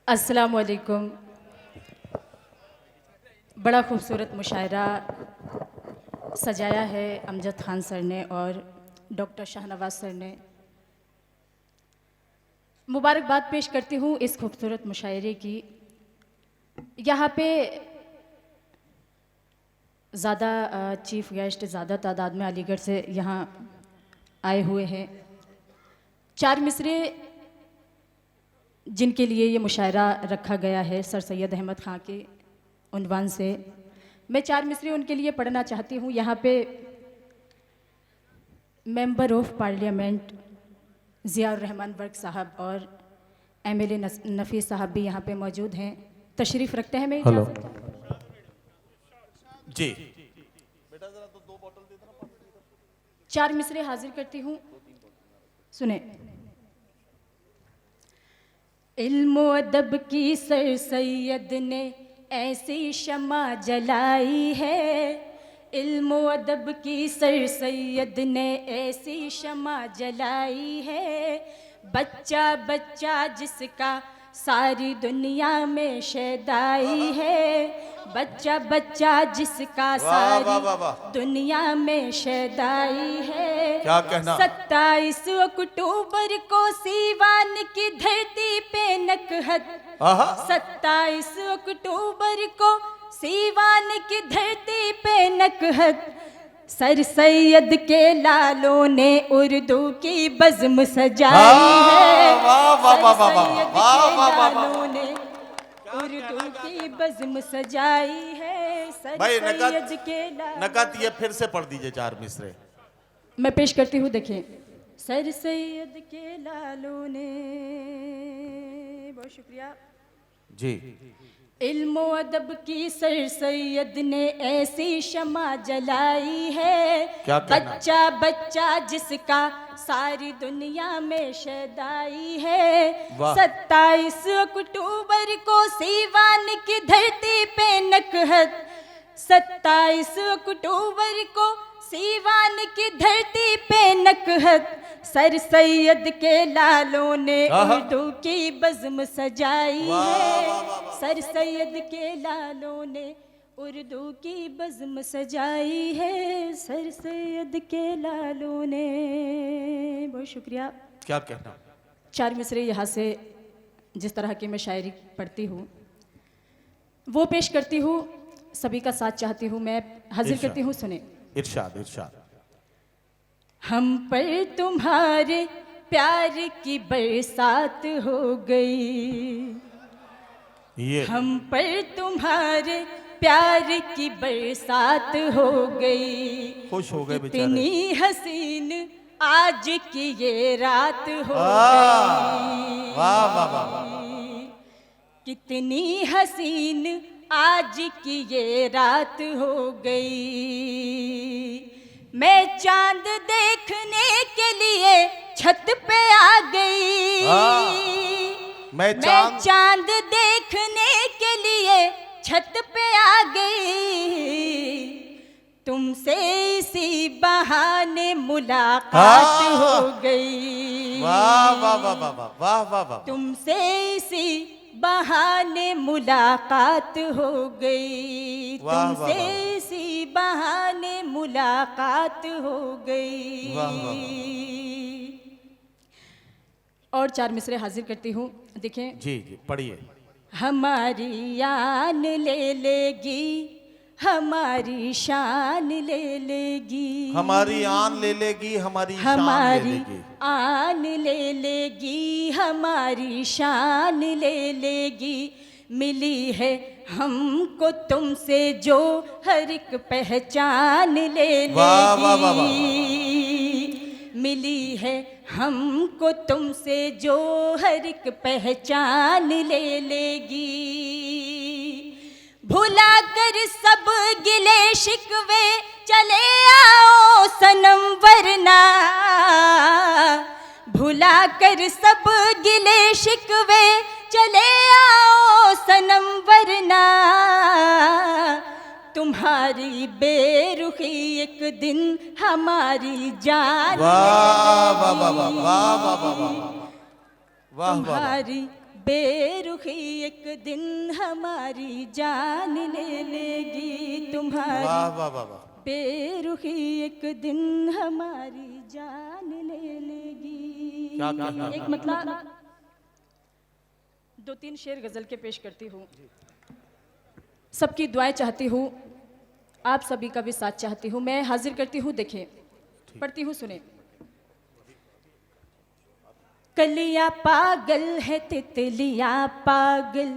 अस्सलाम वालेकुम। बड़ा खूबसूरत मुशायरा सजाया है अमजद खान सर ने और डॉक्टर शाहनवाज सर ने। मुबारकबाद पेश करती हूँ इस खूबसूरत मुशायरे की। यहाँ पे ज़्यादा चीफ़ गेस्ट ज़्यादा तादाद में अलीगढ़ से यहाँ आए हुए हैं। चार मिसरे जिनके लिए ये मुशायरा रखा गया है सर सैयद अहमद ख़ान के उन्वान से, मैं चार मिसरे उनके लिए पढ़ना चाहती हूँ। यहाँ पे member of parliament Ziaur Rahman work साहब और एमएलए नफ़ीस साहब भी यहाँ पे मौजूद हैं, तशरीफ़ रखते हैं। मैं हेलो जी, चार मिसरे हाजिर करती हूँ, सुने। इल्म अदब की सर सैयद ने ऐसी शमा जलाई है, इल्म अदब की सर सैयद ने ऐसी शमा जलाई है। बच्चा बच्चा जिसका सारी दुनिया में शैदाई है, बच्चा बच्चा जिसका सारी दुनिया में शैदाई है। क्या कहना? 27 अक्टूबर को सीवान की धरती पे नकहत, 27 अक्टूबर को सीवान की धरती पे नकहत, सर सैयद के लालों ने उर्दू की बज़्म सजाई है। लालों ने उर्दू की बज़्म सजाई है। सर भाई सैयद के नकत ये फिर से पढ़ दीजिए चार मिसरे। मैं पेश करती हूँ, देखिए। सर सैयद के लालों ने, बहुत शुक्रिया जी। इल्म अदब की सर सैयद ने ऐसी शमा जलाई है। क्या कहना? बच्चा बच्चा जिसका सारी दुनिया में शैदाई है। 27 अक्टूबर को सीवान की धरती पे नकहत, 27 अक्टूबर को सीवान की धरती पे नकहत, सर सैयद के लालों ने उर्दू की बज़्म सजाई है। सर सैयद के लालों ने उर्दू की बज़्म सजाई है। सर सैयद के लालों ने, बहुत शुक्रिया। क्या कहना? चार मिसरे यहाँ से जिस तरह की मैं शायरी पढ़ती हूँ वो पेश करती हूँ, सभी का साथ चाहती हूँ, मैं हाजिर करती हूँ, सुने। इरशाद इरशाद। हम पर तुम्हारे प्यार की बरसात हो गई, ये हम पर तुम्हारे प्यार की बरसात हो गई। खुश हो गए बेचारे। कितनी हसीन आज की ये रात हो गई। वाह वाह वाह। कितनी हसीन आज की ये रात हो गई। मैं चांद देखने के लिए छत पे आ गई। मैं चांद देखने के लिए छत पे आ गई। तुमसे इसी बहाने मुलाकात हो गई। वाह वाह वाह वाह वाह वाह वाह। तुमसे इसी बहाने मुलाकात हो गई। तुमसे इसी बहाने मुलाकात हो गई। और चार मिसरे हाजिर करती हूँ, देखें। जी जी पढ़िए। हमारी आन ले लेगी, हमारी शान ले लेगी, हमारी आन ले लेगी, हमारी हमारी आन ले लेगी, हमारी शान ले लेगी। मिली है हमको तुमसे जो हर एक पहचान ले लेगी। मिली है हमको तुमसे जो हर एक पहचान ले लेगी। भुला कर सब गिले शिकवे चले आओ सनम, वरना भुला कर सब गिले शिकवे चले आओ सनम, वरना तुम्हारी बेरुखी एक दिन हमारी जान। वाह वाह वाह वाह वाह वाह वाह। तुम्हारी बेरुखी एक दिन हमारी जान ले लेगी तुम्हारी। वाह वाह वाह वाह। बेरुखी एक दिन हमारी जान ले लेगी। क्या कहना एक मतलब 2-3 शेर गजल के पेश करती हूँ। सबकी दुआएं चाहती हूँ, आप सभी का भी साथ चाहती हूँ। मैं हाजिर करती हूँ, देखें, पढ़ती हूँ, सुने। कलियां पागल है तितलियां पागल।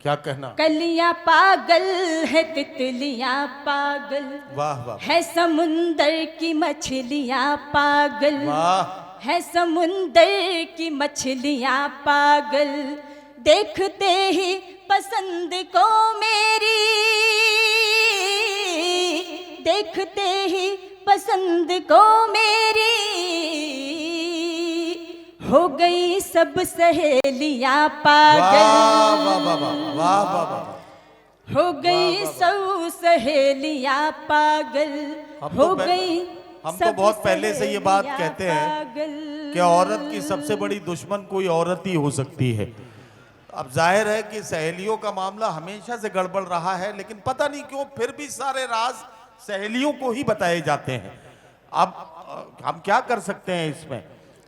क्या कहना। कलियां पागल है तितलियां पागल। वाह वाह। है समुंदर की मछलियां पागल। वाह। है समुंदर की मछलियां पागल। देखते ही पसंद को मेरी, देखते ही पसंद को मेरी, हो गई सब सहेलियां पागल। वाह वाह वाह वाह वाह वाह वाह। हो गई सब सहेलियां पागल। हो गई। हम तो बहुत पहले से ये बात कहते हैं कि औरत की सबसे बड़ी दुश्मन कोई औरत ही हो सकती है। अब जाहिर है कि सहेलियों का मामला हमेशा से गड़बड़ रहा है, लेकिन पता नहीं क्यों फिर भी सारे राज सहेलियों को ही बताए जाते हैं। अब हम क्या कर सकते हैं इसमें।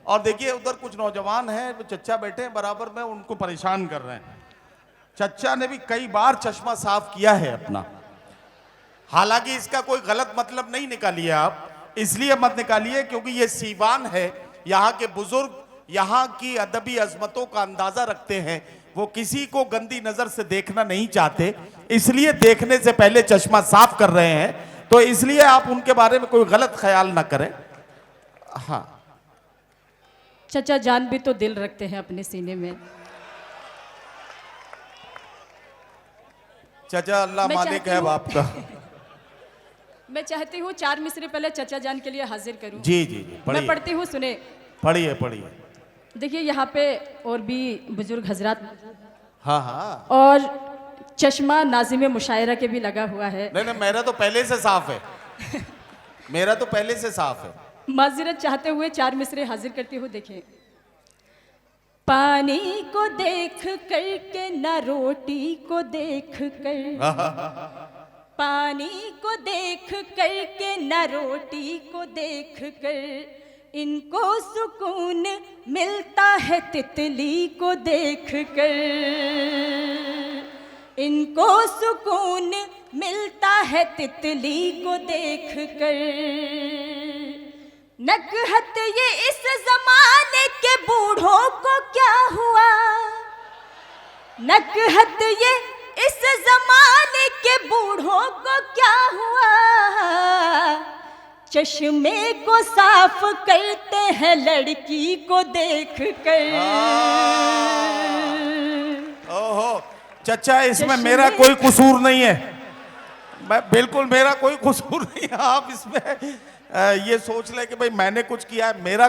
और देखिए उधर कुछ नौजवान हैं, चच्चा बैठे हैं बराबर में, उनको परेशान कर रहे हैं। चच्चा ने भी कई बार चश्मा साफ किया है अपना, हालांकि इसका कोई गलत मतलब नहीं निकालिए आप, इसलिए मत निकालिए क्योंकि ये सीवान है, यहाँ के बुजुर्ग यहाँ की अदबी अजमतों का अंदाजा रखते हैं, वो किसी को गंदी नजर से देखना नहीं चाहते, इसलिए देखने से पहले चश्मा साफ कर रहे हैं। तो इसलिए आप उनके बारे में कोई गलत ख्याल ना करें। हाँ, चचा जान भी तो दिल रखते हैं अपने सीने में। चचा अल्लाह मालिक है बाप का। मैं चाहती हूँ 4 मिसरे पहले चचा जान के लिए हाजिर करूँ। जी जी जी, मैं पढ़ती हूँ, सुने। पढ़िए पढ़िए। देखिए यहाँ पे और भी बुजुर्ग हजरात, हाँ हाँ, और चश्मा नाज़िम मुशायरा के भी लगा हुआ है। नहीं नहीं, मेरा तो पहले से साफ है। मेरा तो पहले से साफ है। माजरत चाहते हुए 4 मिसरे हाजिर करती हूँ, देखें। पानी को देख कर के न रोटी को देख कर, पानी को देख कर के न रोटी को देख कर, इनको सुकून मिलता है तितली को देख कर, इनको सुकून मिलता है तितली को देख कर। नकहत ये इस जमाने के बूढ़ों को क्या हुआ, नकहत ये इस जमाने के बूढ़ों को क्या हुआ, चश्मे को साफ करते हैं लड़की को देख कर। ओहो चचा, इसमें मेरा कोई कसूर नहीं है, मैं बिल्कुल, मेरा कोई कसूर नहीं है। आप इसमें ये सोच ले कि भाई मैंने कुछ किया है, मेरा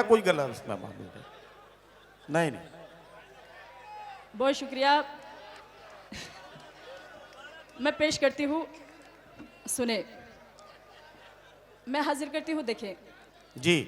कोई गलत इसमें मालूम नहीं। नहीं, बहुत शुक्रिया। मैं पेश करती हूँ, सुने। मैं हाजिर करती हूँ, देखें जी।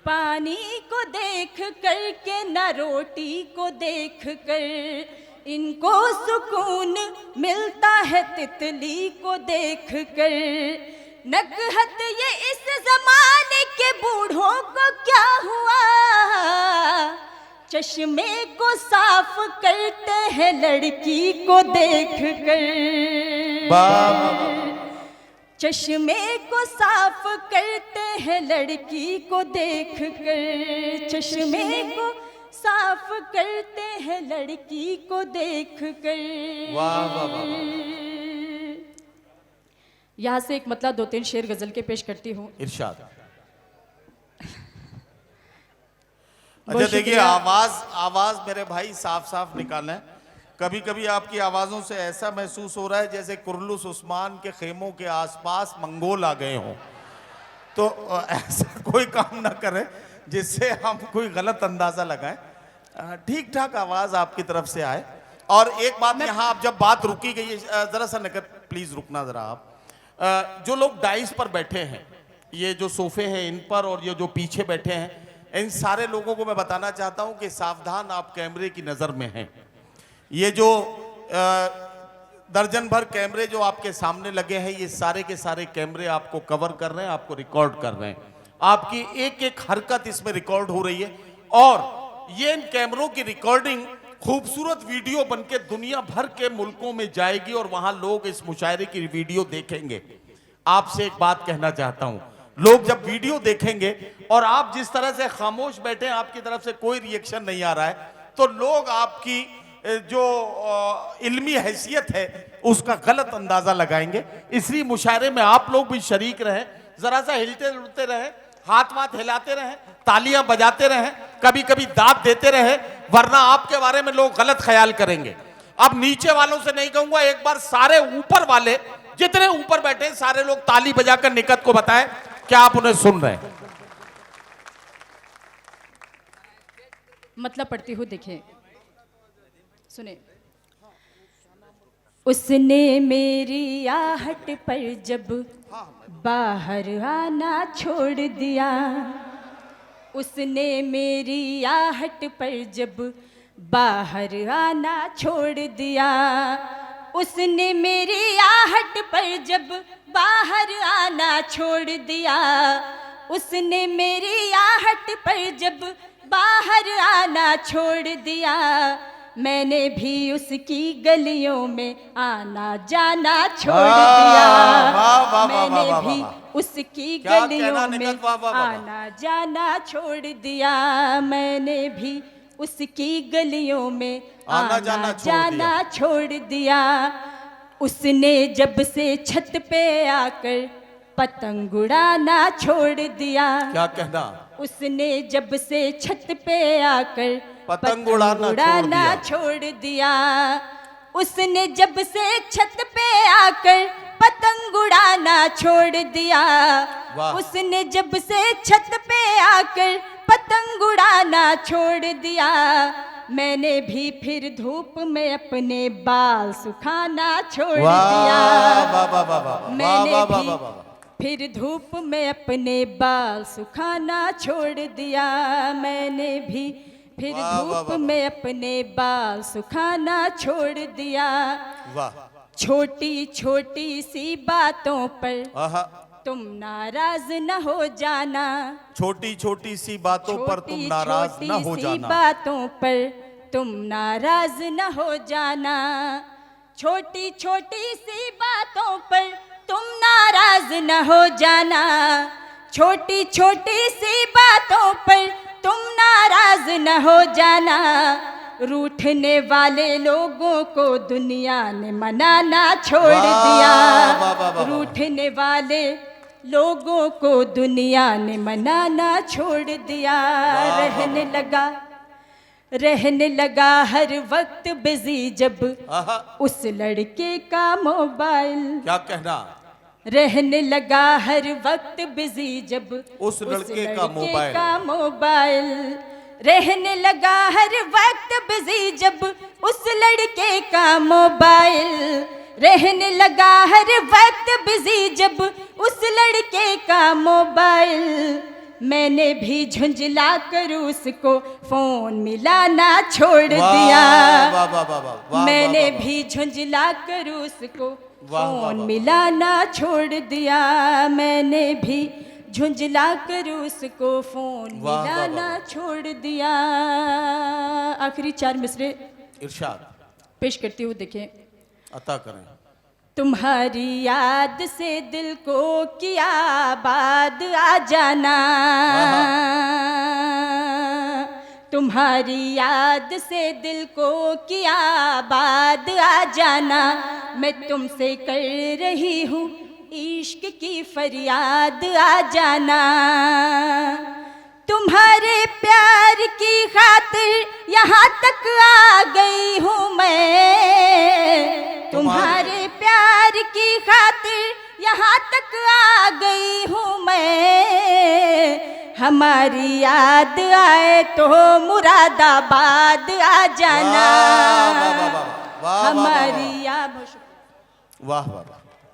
पानी को देख कर के न रोटी को देख कर, इनको सुकून मिलता है तितली को देख कर। नकहत ये इस जमाने के बूढ़ों को क्या हुआ, चश्मे को साफ करते हैं लड़की को देख कर। चश्मे को साफ करते हैं लड़की को देख कर, चश्मे को साफ करते हैं लड़की को देख कर। वाह वाह वाह। यहाँ से एक मतलब 2-3 शेर गजल के पेश करती हूँ। इरशाद। अच्छा देखिए, आवाज मेरे भाई साफ साफ निकालें। कभी कभी आपकी आवाजों से ऐसा महसूस हो रहा है जैसे कुर्लुस उस्मान के खेमों के आसपास मंगोल आ गए हों, तो ऐसा कोई काम ना करें जिससे हम कोई गलत अंदाजा लगाएं। ठीक ठाक आवाज आपकी तरफ से आए। और एक बात, यहाँ आप जब बात रुकी गई, जरा सा नकद प्लीज रुकना जरा आप। जो लोग डाइस पर बैठे हैं, ये जो सोफे हैं इन पर, और ये जो पीछे बैठे हैं, इन सारे लोगों को मैं बताना चाहता हूं कि सावधान, आप कैमरे की नजर में हैं। ये जो दर्जन भर कैमरे जो आपके सामने लगे हैं, ये सारे के सारे कैमरे आपको कवर कर रहे हैं, आपको रिकॉर्ड कर रहे हैं। आपकी एक एक हरकत इसमें रिकॉर्ड हो रही है और ये इन कैमरों की रिकॉर्डिंग खूबसूरत वीडियो बनके दुनिया भर के मुल्कों में जाएगी और वहां लोग इस मुशायरे की वीडियो देखेंगे। आपसे एक बात कहना चाहता हूं, लोग जब वीडियो देखेंगे और आप जिस तरह से खामोश बैठे हैं, आपकी तरफ से कोई रिएक्शन नहीं आ रहा है, तो लोग आपकी जो इल्मी हैसियत है उसका गलत अंदाजा लगाएंगे। इसलिए मुशायरे में आप लोग भी शरीक रहें, जरा सा हिलते उड़ते रहें, हाथ वाथ हिलाते रहें, तालियां बजाते रहें, कभी कभी दाद देते रहें, वरना आपके बारे में लोग गलत ख्याल करेंगे। अब नीचे वालों से नहीं कहूंगा, एक बार सारे ऊपर वाले जितने ऊपर बैठे हैं सारे लोग ताली बजाकर निकट को बताएं क्या आप उन्हें सुन रहे हैं। मतलब पढ़ती हूँ, देखिए सुने। उसने मेरी आहट पर जब बाहर आना छोड़ दिया, उसने मेरी आहट पर जब बाहर आना छोड़ दिया, उसने मेरी आहट पर जब बाहर आना छोड़ दिया, उसने मेरी आहट पर जब बाहर आना छोड़ दिया, मैंने भी उसकी गलियों में आना जाना छोड़ दिया, मैंने भी उसकी गलियों में आना जाना छोड़ दिया, मैंने भी उसकी गलियों में आना जाना छोड़ दिया। उसने जब से छत पे आकर पतंग उड़ाना छोड़ दिया, क्या कहना, उसने जब से छत पे आकर पतंग उड़ाना छोड़ दिया, उसने जब से छत पे आकर पतंग उड़ाना छोड़ दिया, उसने जब से छत पे आकर पतंग उड़ाना छोड़ दिया, मैंने भी फिर धूप में अपने बाल सुखाना छोड़ दिया, मैंने भी फिर धूप में अपने बाल सुखाना छोड़ दिया, मैंने भी फिर धूप में अपने बाल सुखाना छोड़ दिया। छोटी छोटी सी बातों पर तुम नाराज न हो जाना, छोटी छोटी सी बातों पर तुम नाराज न हो जाना, बातों पर तुम नाराज न हो जाना, छोटी छोटी सी बातों पर तुम नाराज न हो जाना, छोटी छोटी सी बातों पर तुम नाराज न हो जाना, रूठने वाले लोगों को दुनिया ने मनाना छोड़ दिया, रूठने वाले लोगों को दुनिया ने मनाना छोड़ दिया, रहने लगा हर वक्त बिजी जब उस लड़के का मोबाइल, क्या कहना, रहने लगा हर वक्त बिजी जब उस लड़के का मोबाइल, रहने लगा हर वक्त बिजी जब उस लड़के का मोबाइल, रहने लगा हर वक्त बिजी जब उस लड़के का मोबाइल, मैंने भी झुंझला कर उसको फोन मिलाना छोड़ दिया, मैंने भी झुंझला कर उसको फोन मिलाना छोड़ दिया, मैंने भी झुंझला कर उसको फोन मिलाना छोड़ दिया। आखिरी 4 मिसरे इरशाद पेश करती हूँ, देखें अता करें। तुम्हारी याद से दिल को किया आबाद आ जाना, तुम्हारी याद से दिल को किया आबाद आ जाना, मैं तुमसे कर रही हूँ इश्क की फरियाद आ जाना, तुम्हारे प्यार की खातिर यहाँ तक आ गई हूँ मैं, तुम्हारे प्यार की खातिर यहाँ तक आ गई हूँ मैं, हमारी याद आए तो मुरादाबाद आ जाना, हमारी याद। वाह वाह।